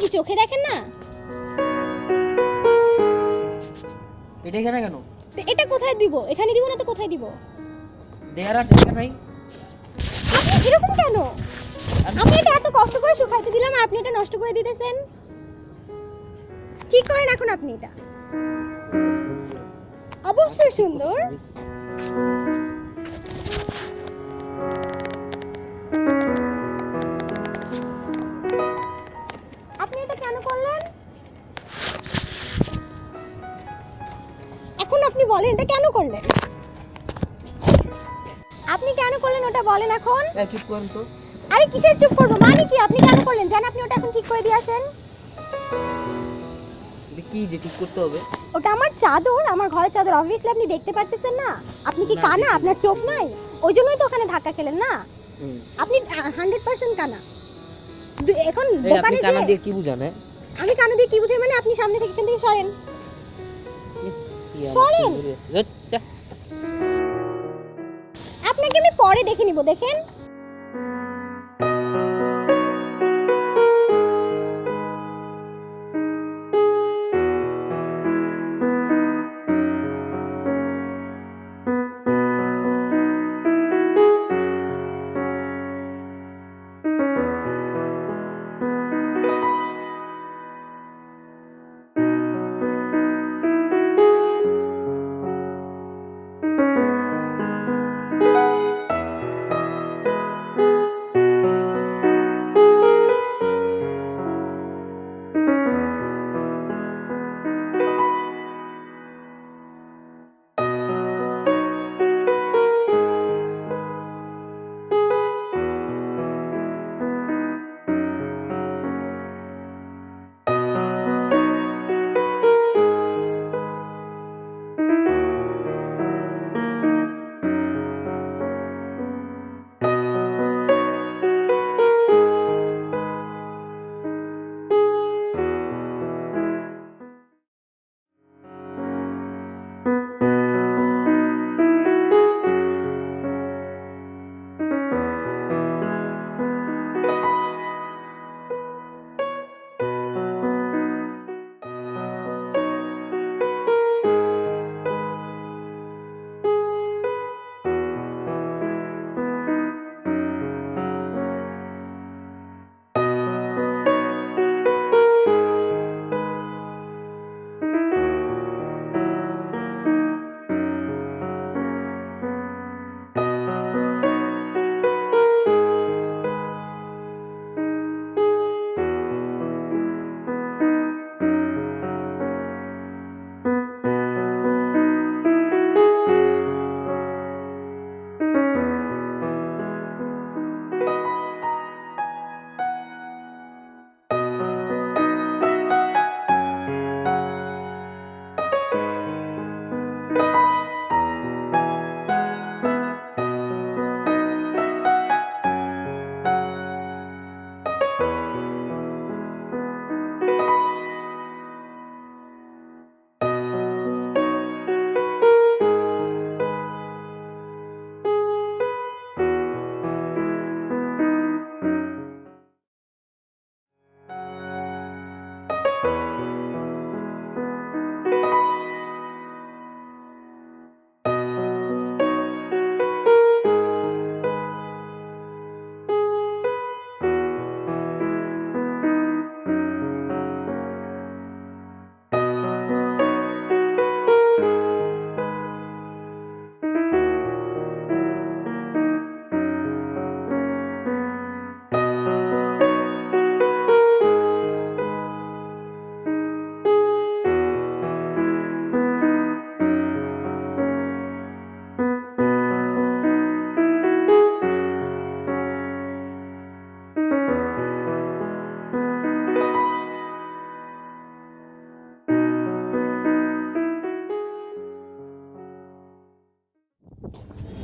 কি চোখে দেখেন না? এটা এখানে কেন? এটা কোথায় দিব? এখানে দিব না তো কোথায় দিব? দেয়ার আছে এখানে ভাই। আপনি এরকম কেন? আমি এটা এত কষ্ট করে শুকাইতে দিলাম আর আপনি এটা নষ্ট করে দিতেছেন। ঠিক করেন এখন আপনি এটা। অবশ্যই সুন্দর। আপনি এটা কেন করলেন? এখন আপনি বলেন এটা কেন করলেন? আপনি কেন করলেন ওটা বলেন এখন? চুপ করেন তো। আরে কিসের চুপ করবো? মানে কি আপনি কেন করলেন? জান আপনি ওটা এখন ঠিক করে দিয়ে আসেন। এটা কি যে ঠিক করতে হবে? ওটা আমার চাদর, আমার ঘরের চাদর। অবভিয়াসলি আপনি দেখতে পারতেছেন না? আপনি কি না, কানা? দেখি আপনার চোখ নাই? ওই জন্যই তো ওখানে ধাক্কা খেলেন না? হুম। আপনি 100% কানা। এখন এই আপনি দোকানে কানা যে দিয়ে কি বুঝান? আমি কানা দিয়ে কি বুঝাই মানে আপনি সামনে থেকে এখান থেকে সরেন। কি আমার সরেন। সুন্দরী? যা, যা। আপনাকে আমি পরে দেখে নিব, দেখেন।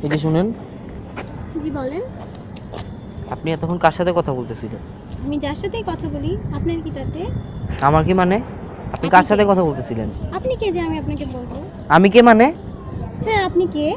এই যে শুনেন, জি বলেন। আপনি এতক্ষণ কার সাথে কথা বলতেছিলেন? আমি যার সাথেই কথা বলি, আপনার কি তাতে? আমার কি মানে? আপনি কার সাথে কথা বলতেছিলেন? আপনি কে যে আমি আপনাকে বলবো? আমি কে মানে? হ্যাঁ, আপনি কে?